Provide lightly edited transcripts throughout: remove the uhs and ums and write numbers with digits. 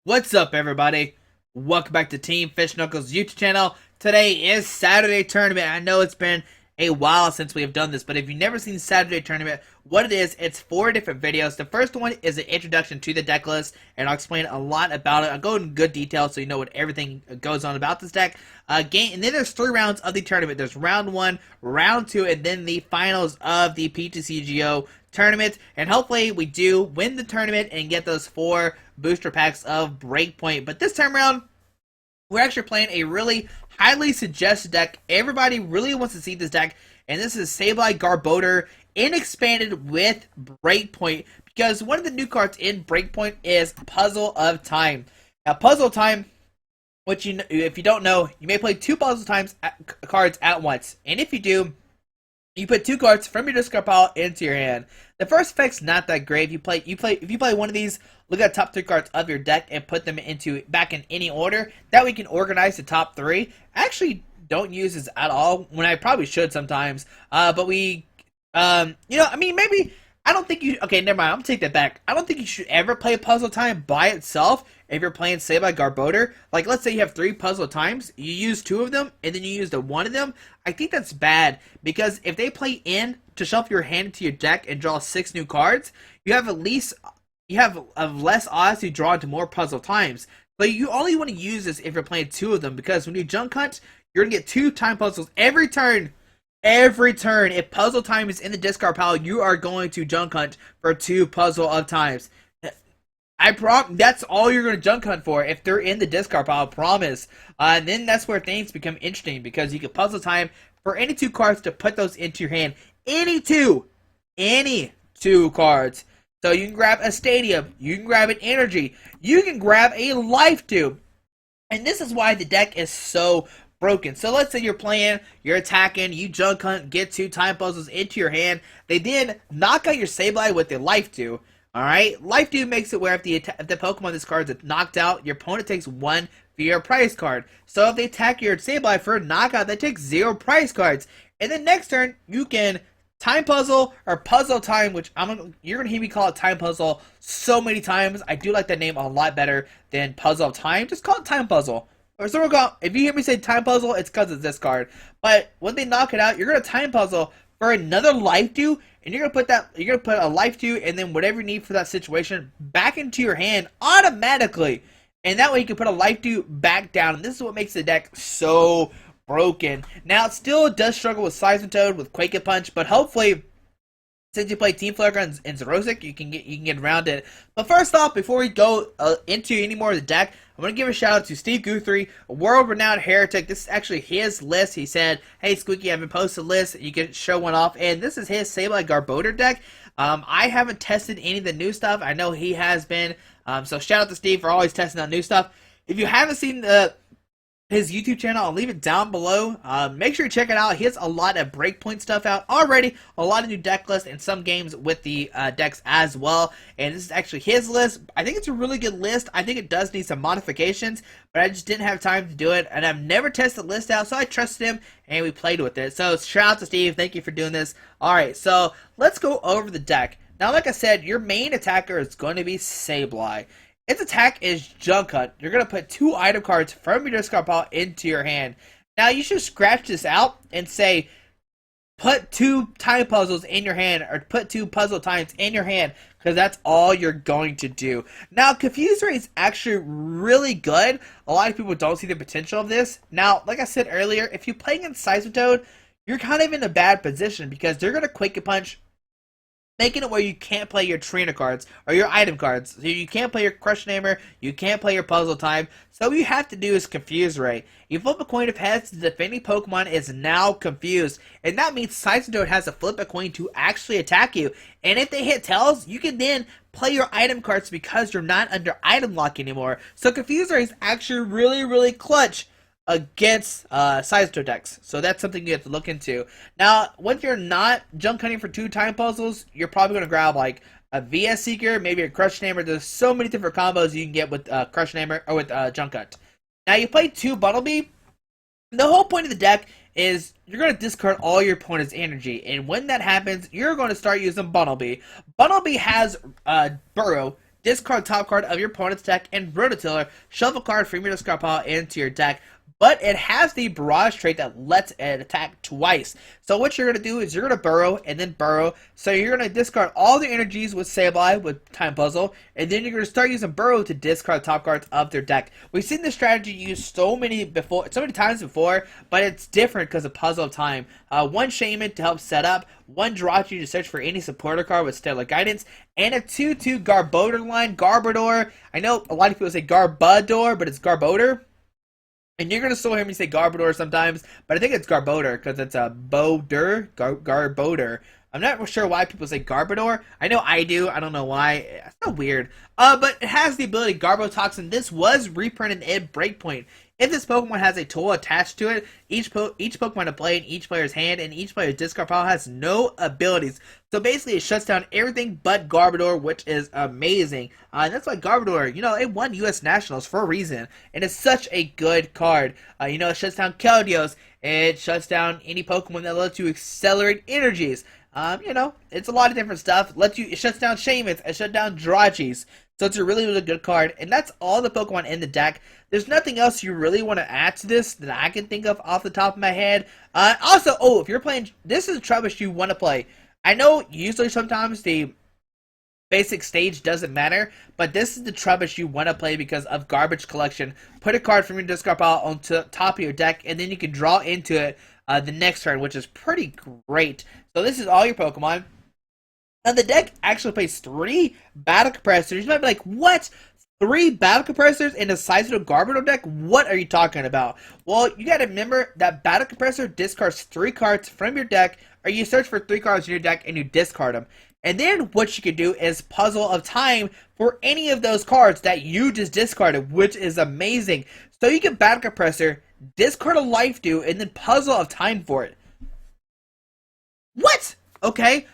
What's up, everybody? Welcome back to Team Fish Knuckles YouTube channel. Today is Saturday Tournament. I know it's been a while since we have done this, but if you've never seen Saturday Tournament, what it is, it's 4 different videos. The first one is an introduction to the deck list, and I'll explain a lot about it. I'll go in good detail so you know what everything goes on about this deck. And then there's 3 rounds of the tournament. There's round 1, round 2, and then the finals of the PTCGO tournament, and hopefully we do win the tournament and get those 4 booster packs of Breakpoint. But this time around, we're actually playing a really highly suggested deck. Everybody really wants to see this deck, and this is Sableye Garbodor expanded with Breakpoint, because one of the new cards in Breakpoint is Puzzle of Time. Now, Puzzle Time, which if you don't know, you may play 2 Puzzle Times cards at once, and if you do, you put 2 cards from your discard pile into your hand. The first effect's not that great. If you play one of these, look at the top 3 cards of your deck and put them back in any order. That way you can organize the top 3. I actually don't use this at all, when I probably should sometimes. But maybe, I don't think you, okay, never mind, I'm gonna take that back. I don't think you should ever play Puzzle Time by itself if you're playing Sableye Garbodor. Like, let's say you have 3 Puzzle Times, you use 2 of them, and then you use the 1 of them. I think that's bad, because if they play in to shuffle your hand into your deck and draw 6 new cards, you have less odds to draw into more Puzzle Times. But you only want to use this if you're playing 2 of them, because when you junk hunt, you're gonna get 2 time puzzles every turn. Every turn, if Puzzle Time is in the discard pile, you are going to junk hunt for 2 Puzzle of Times. That's all you're going to junk hunt for if they're in the discard pile, I promise. And then that's where things become interesting, because you can Puzzle Time for any 2 cards to put those into your hand. Any 2 cards. So you can grab a Stadium, you can grab an Energy, you can grab a Life Tube. And this is why the deck is so broken. So let's say you're playing, you're attacking, you junk hunt, get 2 time puzzles into your hand. They then knock out your Sableye with the Life Dew. Alright? Life Dew makes it where if the Pokemon this card is knocked out, your opponent takes 1 for your prize card. So if they attack your Sableye for a knockout, they take 0 prize cards. And then next turn, you can Time Puzzle or Puzzle Time, which you're going to hear me call it Time Puzzle so many times. I do like that name a lot better than Puzzle of Time. Just call it Time Puzzle. Or so if you hear me say Time Puzzle, it's because it's this card. But when they knock it out, you're gonna Time Puzzle for another Life Dew, and you're gonna put a Life Dew and then whatever you need for that situation back into your hand automatically. And that way you can put a Life Dew back down. And this is what makes the deck so broken. Now, it still does struggle with Seismitoad, with Quake and Punch, but hopefully, since you play Team Flare Gun and Xerosic, you can get around it. But first off, before we go into any more of the deck, I'm going to give a shout out to Steve Guthrie, a world-renowned heretic. This is actually his list. He said, hey, Squeaky, I haven't posted a list. You can show one off. And this is his Sableye Garbodor deck. I haven't tested any of the new stuff. I know he has been. So shout out to Steve for always testing out new stuff. If you haven't seen his YouTube channel, I'll leave it down below. Make sure you check it out. He has a lot of Breakpoint stuff out already, a lot of new deck lists, and some games with the decks as well. And this is actually his list. I think it's a really good list. I think it does need some modifications, but I just didn't have time to do it, and I've never tested the list out, so I trusted him, and we played with it. So shout out to Steve. Thank you for doing this. Alright, so let's go over the deck. Now, like I said, your main attacker is going to be Sableye. Its attack is Junk Hunt. You're going to put 2 item cards from your discard pile into your hand. Now, you should scratch this out and say, put 2 time puzzles in your hand, or put 2 puzzle times in your hand, because that's all you're going to do. Now, Confuse Ray is actually really good. A lot of people don't see the potential of this. Now, like I said earlier, if you play against Seismitoad, you're kind of in a bad position, because they're going to Quick and Punch, making it where you can't play your trainer cards or your item cards. So you can't play your Crush Namer, you can't play your Puzzle Time. So what you have to do is Confuse Ray. You flip a coin of heads, the defending Pokemon is now confused. And that means Seismitoad has to flip a coin to actually attack you. And if they hit tails, you can then play your item cards because you're not under item lock anymore. So Confuse Ray is actually really, really clutch against Seismitoad decks. So that's something you have to look into. Now, when you're not junk hunting for 2 time puzzles, you're probably going to grab like a VS Seeker, maybe a Crush Namer. There's so many different combos you can get with Crush Namer or with Junk Hunt. Now, you play 2 Bumblebee. The whole point of the deck is you're going to discard all your opponent's energy. And when that happens, you're going to start using Bumblebee. Bumblebee has Burrow, discard top card of your opponent's deck, and Rototiller, shuffle card from your discard pile into your deck. But it has the barrage trait that lets it attack twice. So what you're going to do is you're going to burrow and then burrow. So you're going to discard all the energies with Sableye, with Time Puzzle, and then you're going to start using burrow to discard top cards of their deck. We've seen this strategy used so many times before, but it's different because of Puzzle of Time. One Shaman to help set up, one Jirachi to search for any supporter card with Stellar Guidance, and a 2/2 Garbodor line. Garbodor, I know a lot of people say Garbodor, but it's Garbodor. And you're going to still hear me say Garbodor sometimes, but I think it's Garbodor because it's a Garbodor. I'm not sure why people say Garbodor. I know I do. I don't know why. It's so weird. But it has the ability Garbotoxin. This was reprinted in Breakpoint. If this Pokemon has a tool attached to it, each Pokemon to play in each player's hand and each player's discard pile has no abilities. So basically it shuts down everything but Garbodor, which is amazing. And that's why Garbodor, it won US Nationals for a reason. And it's such a good card. It shuts down Keldeo. It shuts down any Pokemon that lets you accelerate energies. It's a lot of different stuff. It shuts down Shamans. It shuts down Jirachis. So it's a really, really good card. And that's all the Pokemon in the deck. There's nothing else you really want to add to this that I can think of off the top of my head. Also, if you're playing, this is a Trubbish you want to play. I know usually sometimes the basic stage doesn't matter, but this is the Trubbish you want to play because of Garbage Collection. Put a card from your discard pile onto top of your deck, and then you can draw into it the next turn, which is pretty great. So this is all your Pokemon. Now the deck actually plays 3 Battle Compressors. You might be like, what? 3 Battle Compressors in a sizable Garbodor deck? What are you talking about? Well, you gotta remember that Battle Compressor discards 3 cards from your deck, or you search for 3 cards in your deck and you discard them. And then what you can do is Puzzle of Time for any of those cards that you just discarded, which is amazing. So you can Battle Compressor, discard a Life Dew, and then Puzzle of Time for it. What? Okay,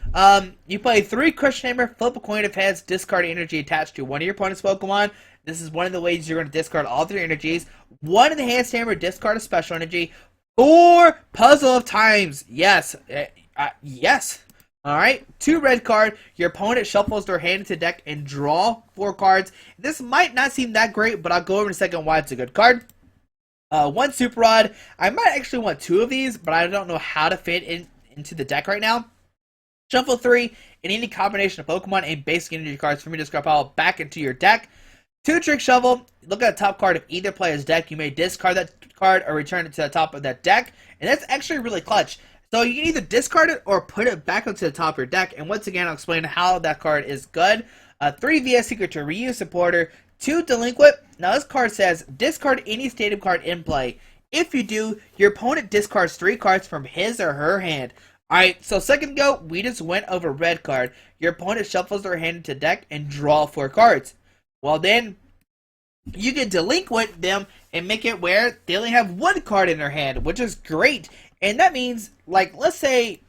you play 3 Crush Hammer, flip a coin of heads, discard energy attached to one of your opponent's Pokemon. This is one of the ways you're going to discard all 3 energies. 1 Enhanced Hammer, discard a special energy. 4 Puzzle of Times. Yes. Yes. Alright, 2 red card. Your opponent shuffles their hand into deck and draw 4 cards. This might not seem that great, but I'll go over in a second why it's a good card. 1 Super Rod. I might actually want 2 of these, but I don't know how to fit into the deck right now. Shuffle 3 and any combination of Pokemon and basic energy cards from your discard pile back into your deck. 2 Trick Shovel. Look at the top card of either player's deck. You may discard that card or return it to the top of that deck. And that's actually really clutch. So you can either discard it or put it back onto the top of your deck. And once again, I'll explain how that card is good. 3 VS Secret to Reuse Supporter. 2 Delinquent. Now this card says discard any stadium card in play. If you do, your opponent discards 3 cards from his or her hand. Alright, so second go, we just went over red card. Your opponent shuffles their hand into deck and draw 4 cards. Well then, you can delinquent them and make it where they only have 1 card in their hand, which is great. And that means, like, let's say,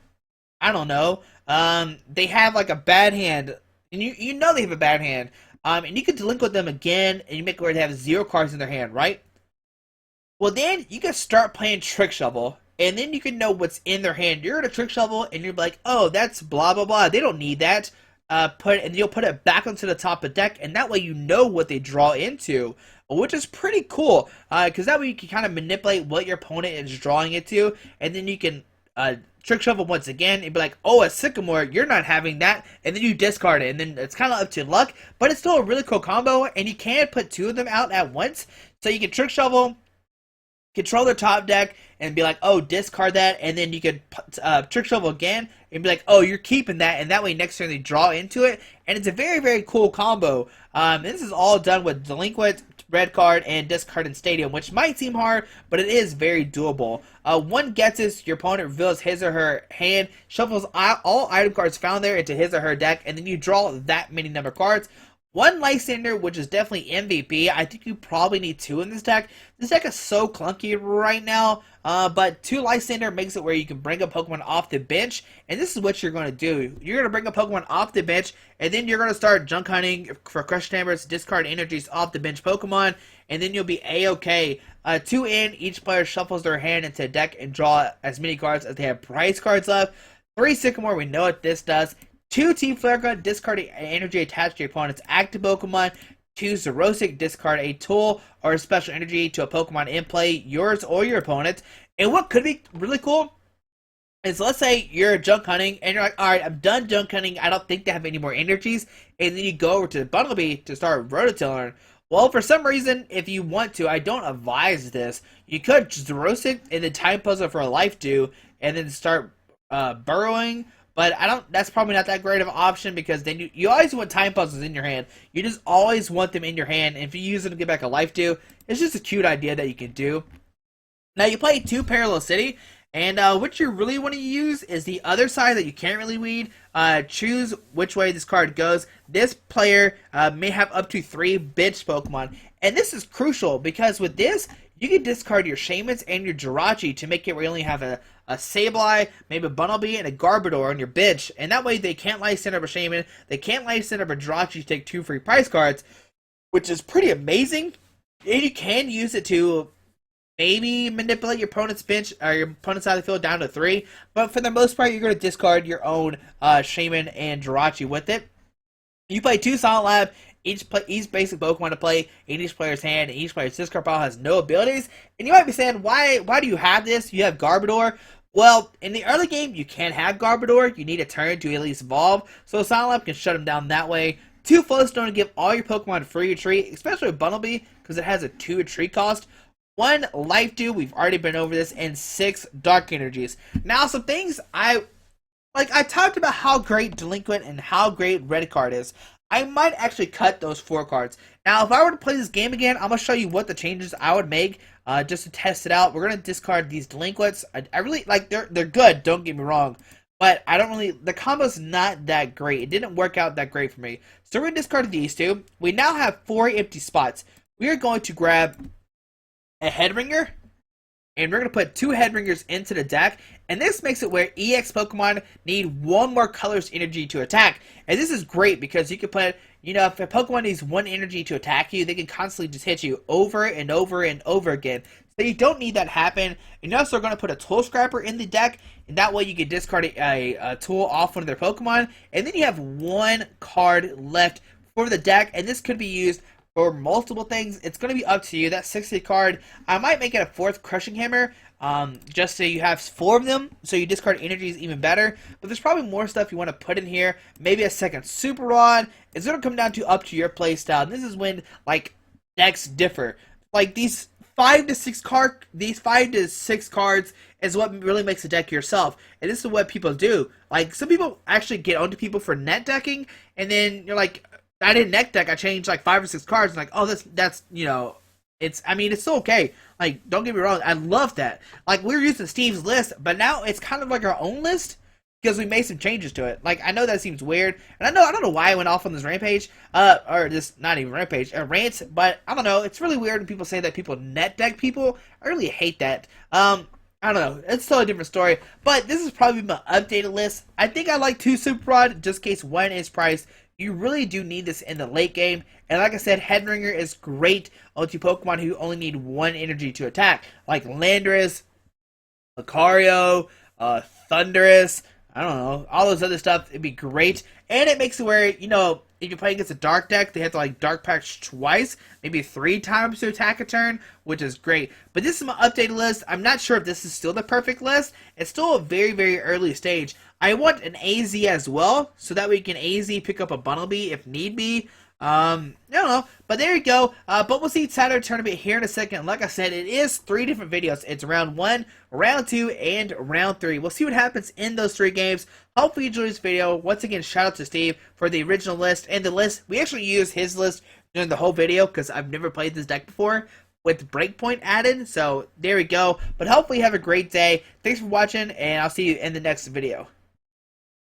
I don't know, they have like a bad hand, and you know they have a bad hand, and you can delinquent them again, and you make it where they have 0 cards in their hand, right? Well then, you can start playing Trick Shovel. And then you can know what's in their hand. You're in a Trick Shovel, and you're like, oh, that's blah, blah, blah. They don't need that. And you'll put it back onto the top of the deck, and that way you know what they draw into, which is pretty cool. Because that way you can kind of manipulate what your opponent is drawing it to, and then you can Trick Shovel once again, and be like, oh, a Sycamore, you're not having that, and then you discard it, and then it's kind of up to luck, but it's still a really cool combo, and you can put 2 of them out at once. So you can Trick Shovel, control their top deck, and be like, oh, discard that, and then you could Trick Shovel again, and be like, oh, you're keeping that, and that way next turn they draw into it, and it's a very, very cool combo. This is all done with Delinquent, red card, and discard in Stadium, which might seem hard, but it is very doable. 1 Ghetsis, your opponent reveals his or her hand, shuffles all item cards found there into his or her deck, and then you draw that many number of cards. 1 Lysander, which is definitely MVP. I think you probably need 2 in this deck. This deck is so clunky right now, but 2 Lysander makes it where you can bring a Pokemon off the bench, and this is what you're going to do. You're going to bring a Pokemon off the bench, and then you're going to start junk hunting for Crush Hammers, discard energies off the bench Pokemon, and then you'll be A-okay. 2 in, each player shuffles their hand into a deck and draw as many cards as they have prize cards left. 3 Sycamore, we know what this does. 2 Team Flare Gun, discard energy attached to your opponent's active Pokemon. 2 Xerosic, discard a tool or a special energy to a Pokemon in play, yours or your opponent's. And what could be really cool is, let's say you're junk hunting and you're like, alright, I'm done junk hunting, I don't think they have any more energies, and then you go over to Bumblebee to start Rototilling. Well, for some reason, if you want to, I don't advise this, you could Xerosic and then Time Puzzle for a Life Dew, and then start burrowing, but I don't. That's probably not that great of an option, because then you always want Time Puzzles in your hand. You just always want them in your hand, and if you use them to get back a Life Dew, it's just a cute idea that you can do. Now, you play 2 Parallel City, and what you really want to use is the other side that you can't really read. Choose which way this card goes. This player may have up to 3 bitch Pokemon, and this is crucial because with this, you can discard your Shamans and your Jirachi to make it where you only have a Sableye, maybe a Bumblebee, and a Garbodor on your bench, and that way they can't light send up a Shaman, they can't light send up a Jirachi to take 2 free prize cards, which is pretty amazing. And you can use it to maybe manipulate your opponent's bench or your opponent's side of the field down to 3, but for the most part, you're going to discard your own Shaman and Jirachi with it. You play 2 Silent Lab. Each basic Pokemon to play in each player's hand, and each player's discard pile has no abilities. And you might be saying, why do you have this? You have Garbodor. Well, in the early game, you can't have Garbodor. You need a turn to at least evolve, so Silent Lab can shut him down that way. 2 Flowstone to give all your Pokemon free retreat, especially with Bumblebee, because it has a 2 retreat cost. 1 Life Dew, we've already been over this, and 6 Dark Energies. Now, some things I talked about how great Delinquent and how great Red Card is. I might actually cut those 4 cards. Now, if I were to play this game again, I'm going to show you what the changes I would make just to test it out. We're going to discard these Delinquents. I really, they're good, don't get me wrong. But I don't really, the combo's not that great. It didn't work out that great for me. So we're going to discard these 2. We now have 4 empty spots. We are going to grab a Headringer, and we're going to put 2 Headringers into the deck, and this makes it where EX Pokemon need 1 more color's energy to attack. And this is great because you can put, if a Pokemon needs 1 energy to attack you, they can constantly just hit you over and over and over again. So you don't need that happen. And also going to put a Tool Scrapper in the deck, and that way you can discard a tool off one of their Pokemon, and then you have 1 card left for the deck, and this could be used for multiple things. It's going to be up to you. That 60 card, I might make it a 4th Crushing Hammer, just so you have 4 of them, so you discard energy is even better. But there's probably more stuff you want to put in here. Maybe a 2nd Super Rod. It's going to come down to up to your play style. And this is when decks differ. These 5 to 6 cards is what really makes a deck yourself. And this is what people do. Some people actually get onto people for net decking, and then you're like, I didn't net deck, I changed 5 or 6 cards, and oh, that's it's still okay. Don't get me wrong, I love that. We were using Steve's list, but now it's kind of like our own list, because we made some changes to it. I know that seems weird, and I don't know why I went off on this rampage, or this, not even rampage, a rant, but I don't know, it's really weird when people say that people net deck people. I really hate that. I don't know, it's still a different story, but this is probably my updated list. I think I like 2 Super Rod, just in case 1 is priced. You really do need this in the late game. And like I said, Headringer is great onto Pokemon who only need 1 energy to attack. Like Landorus, Lucario, Thundurus, I don't know, all those other stuff. It'd be great. And it makes it where, if you're playing against a dark deck, they have to dark patch twice, maybe 3 times to attack a turn, which is great. But this is my updated list. I'm not sure if this is still the perfect list. It's still a very, very early stage. I want an AZ as well, so that we can AZ pick up a Bumblebee if need be. I don't know, but there you go. But we'll see Saturday Tournament here in a second. Like I said, it is 3 different videos. It's round 1, round 2, and round 3. We'll see what happens in those 3 games. Hopefully you enjoyed this video. Once again, shout out to Steve for the original list and the list. We actually use his list during the whole video because I've never played this deck before with Breakpoint added. So there we go. But hopefully you have a great day. Thanks for watching, and I'll see you in the next video.